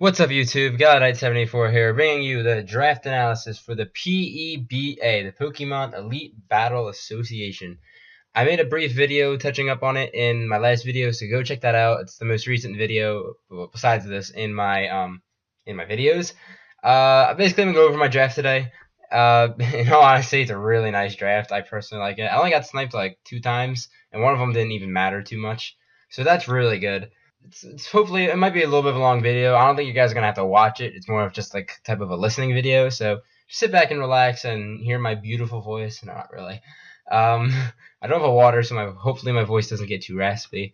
What's up, YouTube? Godite74 here, bringing you the draft analysis for the PEBA, the Pokemon Elite Battle Association. I made a brief video touching up on it in my last video, so go check that out. It's the most recent video, well, besides this, in my videos. Basically, I'm gonna go over my draft today. In all honesty, it's a really nice draft. I personally like it. I only got sniped like 2 times, and one of them didn't even matter too much, so that's really good. It's hopefully it might be a little bit of a long video. I don't think you guys are gonna have to watch it. It's more of just like type of a listening video. So just sit back and relax and hear my beautiful voice. No, not really. I don't have a water, so hopefully my voice doesn't get too raspy.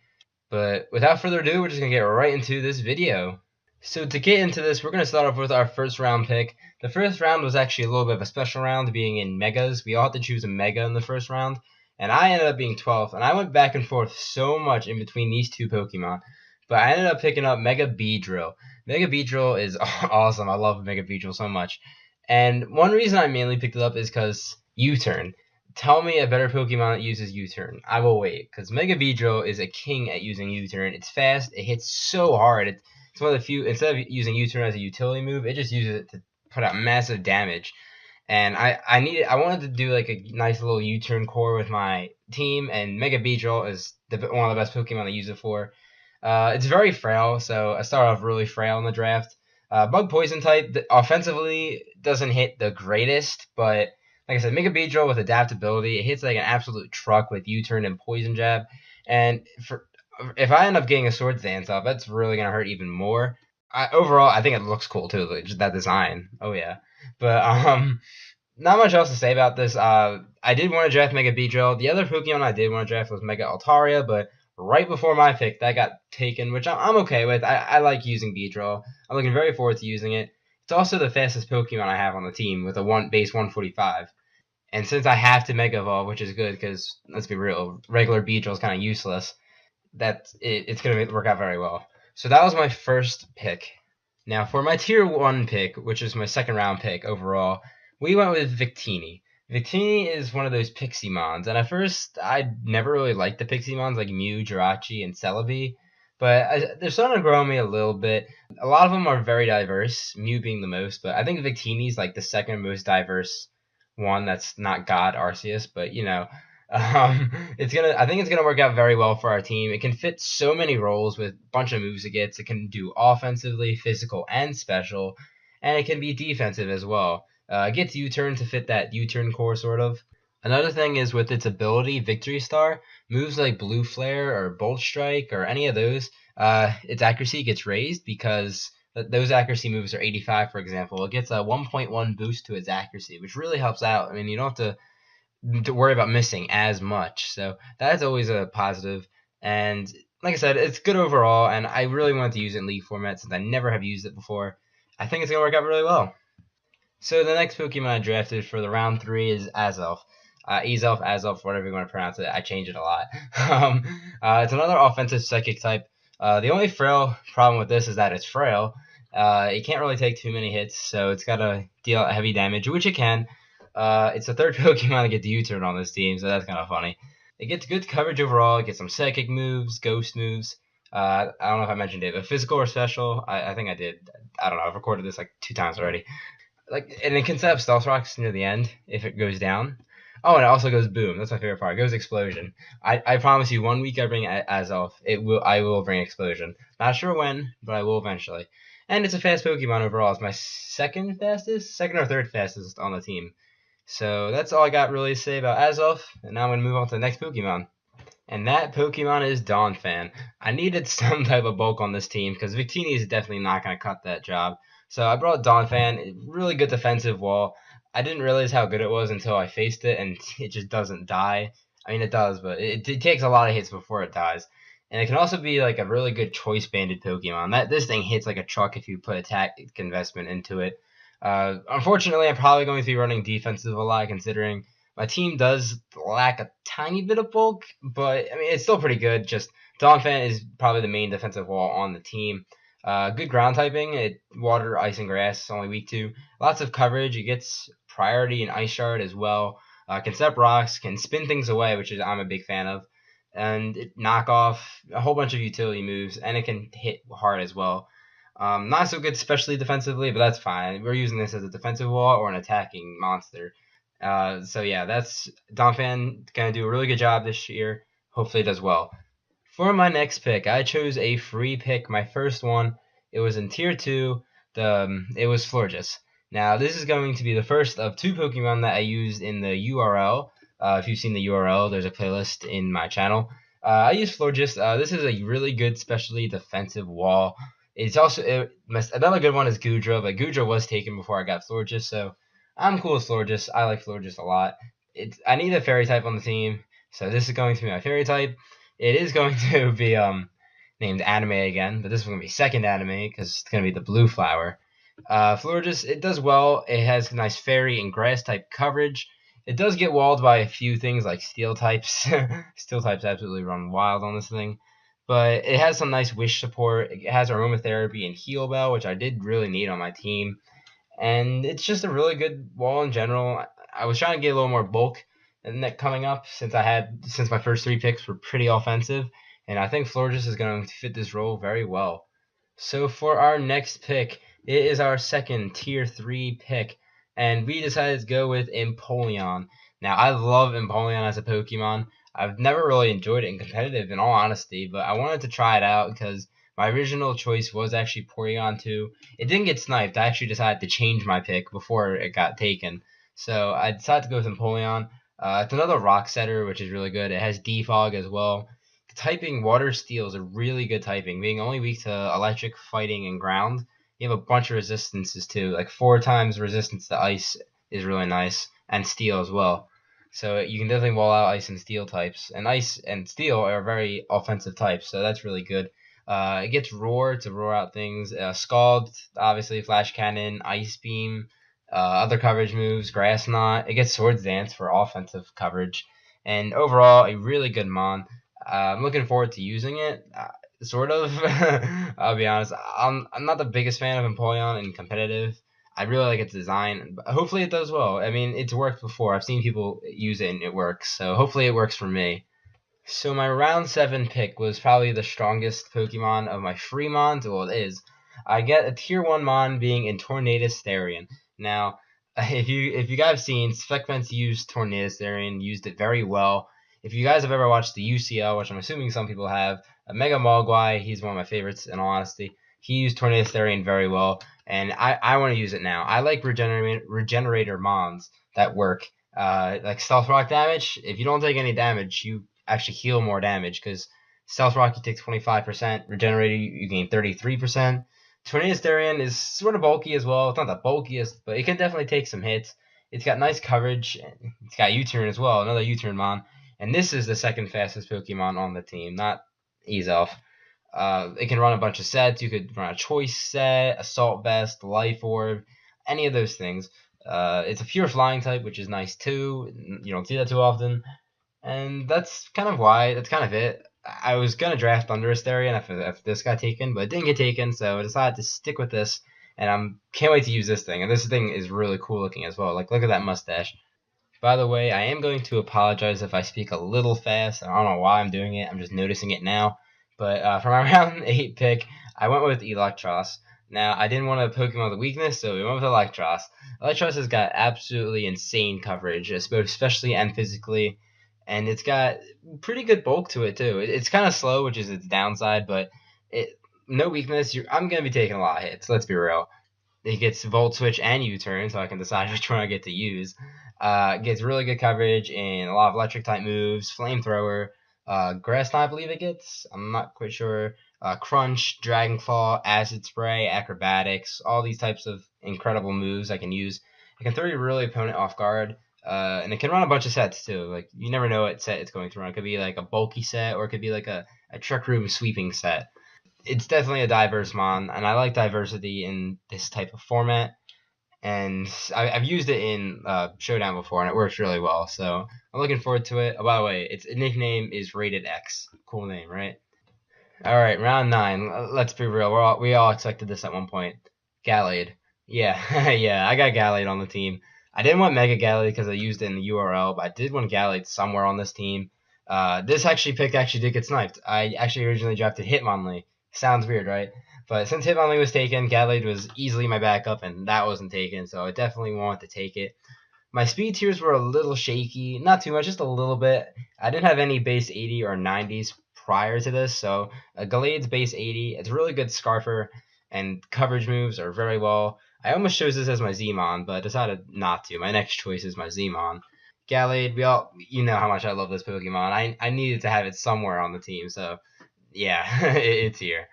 But without further ado, we're just gonna get right into this video. So to get into this, we're gonna start off with our first round pick. The first round was actually a little bit of a special round, being in megas. We all had to choose a mega in the first round, and I ended up being 12th. And I went back and forth so much in between these two Pokemon. But I ended up picking up Mega Beedrill. Mega Beedrill is awesome. I love Mega Beedrill so much. And one reason I mainly picked it up is because U-Turn. Tell me a better Pokemon that uses U-Turn. I will wait, because Mega Beedrill is a king at using U-Turn. It's fast. It hits so hard. It's one of the few, instead of using U-Turn as a utility move, it just uses it to put out massive damage. And I wanted to do like a nice little U-Turn core with my team, and Mega Beedrill is one of the best Pokemon to use it for. It's very frail, so I started off really frail in the draft. Bug Poison type, offensively doesn't hit the greatest, but like I said, Mega Beedrill with adaptability, it hits like an absolute truck with U-Turn and Poison Jab. And if I end up getting a Swords Dance up, that's really going to hurt even more. Overall, I think it looks cool too, like, just that design. Oh yeah. But not much else to say about this. I did want to draft Mega Beedrill. The other Pokemon I did want to draft was Mega Altaria, but right before my pick, that got taken, which I'm okay with. I like using Beedrill. I'm looking very forward to using it. It's also the fastest Pokemon I have on the team with a base 145. And since I have to Mega Evolve, which is good because, let's be real, regular Beedrill is kind of useless, it's going to work out very well. So that was my first pick. Now for my Tier 1 pick, which is my second round pick overall, we went with Victini. Victini is one of those Pixie-mons, and at first I never really liked the Pixie-mons like Mew, Jirachi, and Celebi, but they're starting to grow on me a little bit. A lot of them are very diverse, Mew being the most, but I think Victini's like the second most diverse one that's not God Arceus, but you know, I think it's gonna work out very well for our team. It can fit so many roles with a bunch of moves it gets. It can do offensively, physical, and special, and it can be defensive as well. It gets U-Turn to fit that U-Turn core, sort of. Another thing is with its ability, Victory Star, moves like Blue Flare or Bolt Strike or any of those, its accuracy gets raised because those accuracy moves are 85, for example. It gets a 1.1 boost to its accuracy, which really helps out. I mean, you don't have to worry about missing as much, so that's always a positive. And like I said, it's good overall, and I really wanted to use it in League format since I never have used it before. I think it's going to work out really well. So the next Pokemon I drafted for the round 3 is Azelf. Ezelf, Azelf, whatever you want to pronounce it. I change it a lot. It's another offensive psychic type. The only frail problem with this is that it's frail. It can't really take too many hits, so it's got to deal heavy damage, which it can. It's the third Pokemon to get the U-Turn on this team, so that's kind of funny. It gets good coverage overall. It gets some psychic moves, ghost moves. I don't know if I mentioned it, but physical or special, I think I did. I don't know. I've recorded this like 2 times already. And it can set up Stealth Rocks near the end if it goes down. Oh, and it also goes Boom. That's my favorite part. It goes Explosion. I promise you, 1 week I bring Azelf. I will bring Explosion. Not sure when, but I will eventually. And it's a fast Pokemon overall. It's my second or third fastest on the team. So that's all I got really to say about Azelf. And now I'm going to move on to the next Pokemon. And that Pokemon is Donphan. I needed some type of bulk on this team because Victini is definitely not going to cut that job. So I brought Donphan, really good defensive wall. I didn't realize how good it was until I faced it, and it just doesn't die. I mean, it does, but it takes a lot of hits before it dies. And it can also be like a really good choice banded Pokemon. This thing hits like a truck if you put attack investment into it. Unfortunately, I'm probably going to be running defensive a lot, considering my team does lack a tiny bit of bulk, but I mean, it's still pretty good. Just Donphan is probably the main defensive wall on the team. Good ground typing. Water, ice, and grass. Only weak to. Lots of coverage. It gets priority in Ice Shard as well. Can set rocks. Can spin things away, which I'm a big fan of. And it knock off a whole bunch of utility moves, and it can hit hard as well. Not so good, especially defensively, but that's fine. We're using this as a defensive wall or an attacking monster. So yeah, that's Donphan gonna do a really good job this year. Hopefully, it does well. For my next pick, I chose a free pick. My first one, it was in Tier 2. It was Florges. Now, this is going to be the first of 2 Pokemon that I used in the URL. If you've seen the URL, there's a playlist in my channel. I use Florges. This is a really good, specially defensive wall. It's also another good one is Goodra, but Goodra was taken before I got Florges, so I'm cool with Florges. I like Florges a lot. I need a fairy type on the team, so this is going to be my fairy type. It is going to be named Anime again, but this is going to be second Anime because it's going to be the blue flower. Florges, it does well. It has nice fairy and grass type coverage. It does get walled by a few things like steel types. Steel types absolutely run wild on this thing. But it has some nice wish support. It has aromatherapy and heal bell, which I did really need on my team. And it's just a really good wall in general. I was trying to get a little more bulk in that coming up since my first 3 picks were pretty offensive, and I think Florges is going to fit this role very well. So for our next pick, it is our second Tier 3 pick, and we decided to go with Empoleon. Now, I love Empoleon as a Pokemon. I've never really enjoyed it in competitive, in all honesty, but I wanted to try it out because my original choice was actually Porygon 2. It didn't get sniped. I actually decided to change my pick before it got taken. So I decided to go with Empoleon. It's another rock setter, which is really good. It has defog as well. Typing Water Steel is a really good typing, being only weak to electric, fighting, and ground. You have a bunch of resistances too, like 4 times resistance to ice is really nice, and steel as well. So you can definitely wall out ice and steel types, and ice and steel are very offensive types, so that's really good. It gets Roar to roar out things. Scald, obviously, Flash Cannon, Ice Beam, other coverage moves, Grass Knot. It gets Swords Dance for offensive coverage. And overall, a really good Mon. I'm looking forward to using it. Sort of. I'll be honest. I'm not the biggest fan of Empoleon in competitive. I really like its design. But hopefully it does well. I mean, it's worked before. I've seen people use it and it works. So hopefully it works for me. So my round 7 pick was probably the strongest Pokemon of my free Mons. Well, it is. I get a Tier 1 Mon being in Tornadus Therian. Now, if you guys have seen, Specments used Tornadus Therian, used it very well. If you guys have ever watched the UCL, which I'm assuming some people have, Mega Mogwai, he's one of my favorites in all honesty. He used Tornadus Therian very well, and I want to use it now. I like regenerator Mons that work. Like Stealth Rock damage, if you don't take any damage, you actually heal more damage because Stealth Rock you take 25%, Regenerator you gain 33%. Tornadus Therian is sort of bulky as well. It's not the bulkiest, but it can definitely take some hits. It's got nice coverage. It's got U-Turn as well, another U-Turn Mon. And this is the second fastest Pokemon on the team, not Ezelf. It can run a bunch of sets. You could run a Choice set, Assault Vest, Life Orb, any of those things. It's a pure flying type, which is nice too. You don't see that too often. And that's kind of it. I was going to draft Thundurus Therian if this got taken, but it didn't get taken, so I decided to stick with this, and I can't wait to use this thing. And this thing is really cool looking as well. Like, look at that mustache. By the way, I am going to apologize if I speak a little fast. I don't know why I'm doing it. I'm just noticing it now. But for my round 8 pick, I went with Electros. Now, I didn't want a Pokemon with weakness, so we went with Electros. Electros has got absolutely insane coverage, especially and physically. And it's got pretty good bulk to it, too. It's kind of slow, which is its downside, but no weakness. I'm going to be taking a lot of hits, let's be real. It gets Volt Switch and U-Turn, so I can decide which one I get to use. Gets really good coverage in a lot of electric-type moves, Flamethrower, Grass Knot, I believe it gets. I'm not quite sure. Crunch, Dragon Claw, Acid Spray, Acrobatics, all these types of incredible moves I can use. It can throw your really opponent off guard. And it can run a bunch of sets too. Like, you never know what set it's going to run. It could be like a bulky set, or it could be like a Trick Room sweeping set. It's definitely a diverse Mon, and I like diversity in this type of format. And I've used it in Showdown before, and it works really well. So I'm looking forward to it. Oh, by the way, its nickname is Rated X. Cool name, right? All right, round 9. Let's be real. We all expected this at one point. Gallade. Yeah, yeah, I got Gallade on the team. I didn't want Mega Gallade because I used it in the URL, but I did want Gallade somewhere on this team. This pick did get sniped. I actually originally drafted Hitmonlee. Sounds weird, right? But since Hitmonlee was taken, Gallade was easily my backup, and that wasn't taken, so I definitely wanted to take it. My speed tiers were a little shaky, not too much, just a little bit. I didn't have any base 80 or 90s prior to this, so Gallade's base 80. It's a really good Scarfer, and coverage moves are very well. I almost chose this as my Zmon, but decided not to. My next choice is my Zmon. Gallade, you know how much I love this Pokemon. I needed to have it somewhere on the team, so yeah, it's here.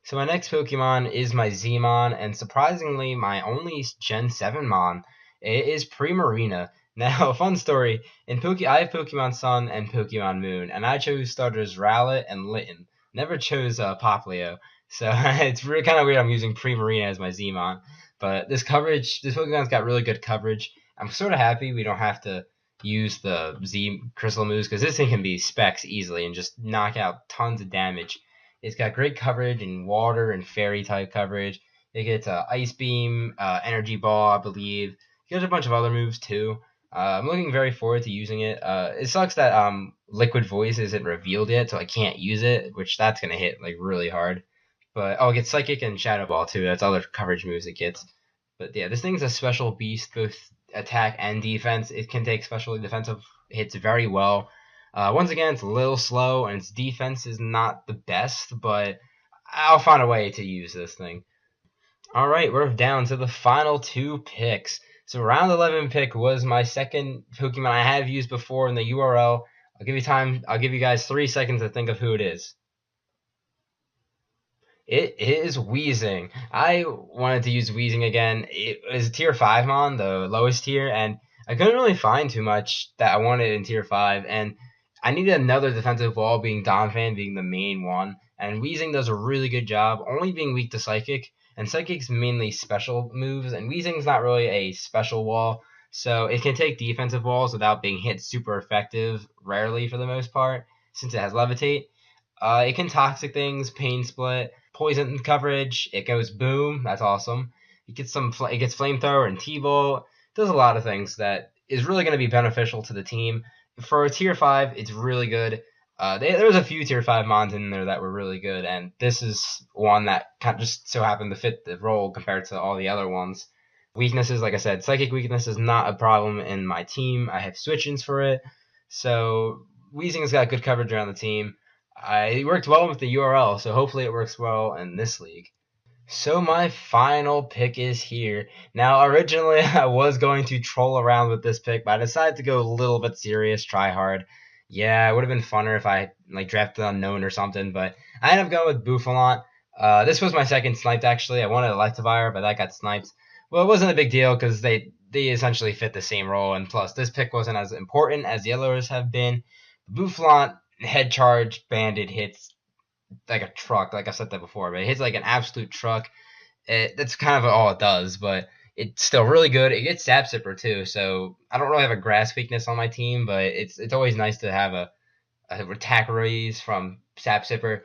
So my next Pokemon is my Zmon, and surprisingly, my only Gen 7 Mon. It is Primarina. Now, fun story. I have Pokemon Sun and Pokemon Moon, and I chose starters Rowlet and Litten. Never chose Popplio. So it's really kind of weird I'm using Primarina as my Zmon. But this Pokemon's got really good coverage. I'm sort of happy we don't have to use the Z Crystal moves, because this thing can be specs easily and just knock out tons of damage. It's got great coverage in water and fairy type coverage. It gets Ice Beam, Energy Ball, I believe. He has a bunch of other moves too. I'm looking very forward to using it. It sucks that Liquid Voice isn't revealed yet, so I can't use it, which that's gonna hit like really hard. But it gets Psychic and Shadow Ball too. That's other coverage moves it gets. But yeah, this thing's a special beast, both attack and defense. It can take special defensive hits very well. Once again, it's a little slow, and its defense is not the best, but I'll find a way to use this thing. Alright, we're down to the final 2 picks. So round 11 pick was my second Pokemon I have used before in the URL. I'll give you time. I'll give you guys 3 seconds to think of who it is. It is Weezing. I wanted to use Weezing again. It is tier 5 Mon, the lowest tier, and I couldn't really find too much that I wanted in tier 5, and I needed another defensive wall, being Donphan being the main one, and Weezing does a really good job, only being weak to Psychic, and Psychic's mainly special moves, and Weezing's not really a special wall, so it can take defensive walls without being hit super effective, rarely for the most part, since it has Levitate. It can toxic things, Pain Split, poison coverage. It goes boom. That's awesome. It gets flamethrower and T-Ball. Does a lot of things that is really going to be beneficial to the team. For a tier 5, it's really good. There was a few tier 5 mons in there that were really good, and this is one that kind of just so happened to fit the role compared to all the other ones. Weaknesses, like I said, Psychic weakness is not a problem in my team. I have switch-ins for it, so Weezing's got good coverage around the team. It worked well with the URL, so hopefully it works well in this league. So my final pick is here. Now, originally I was going to troll around with this pick, but I decided to go a little bit serious, try hard. Yeah, it would have been funner if I drafted Unknown or something, but I ended up going with Bouffalant. This was my second sniped, actually. I wanted Electivire, but that got sniped. Well, it wasn't a big deal because they essentially fit the same role, and plus this pick wasn't as important as the others have been. Bouffalant head charge banded hits like a truck, like I said that before, but it hits like an absolute truck. That's kind of all it does, but it's still really good. It gets Sap Sipper too, so I don't really have a grass weakness on my team, but it's always nice to have a attack raise from Sap Sipper.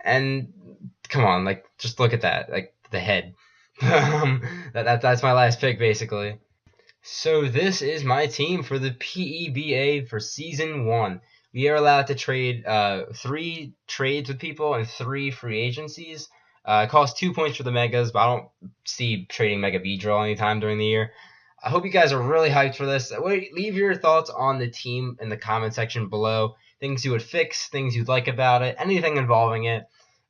And come on, just look at that, the head. That's my last pick basically. So this is my team for the PEBA for Season 1. We are allowed to trade 3 trades with people and 3 free agencies. It costs 2 points for the Megas, but I don't see trading Mega Beedrill anytime during the year. I hope you guys are really hyped for this. Leave your thoughts on the team in the comment section below. Things you would fix, things you'd like about it, anything involving it.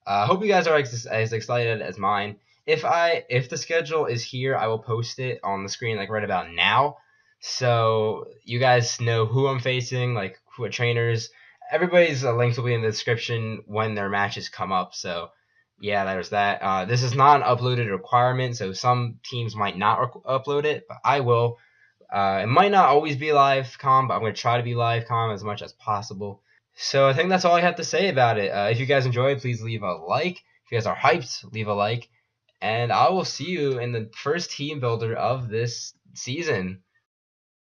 I hope you guys are as excited as mine. If the schedule is here, I will post it on the screen right about now. So you guys know who I'm facing, who are trainers. Everybody's links will be in the description when their matches come up. So yeah, there's that. This is not an uploaded requirement, so some teams might not upload it, but I will. It might not always be live comm, but I'm going to try to be live comm as much as possible. So I think that's all I have to say about it. If you guys enjoyed, please leave a like. If you guys are hyped, leave a like. And I will see you in the first team builder of this season.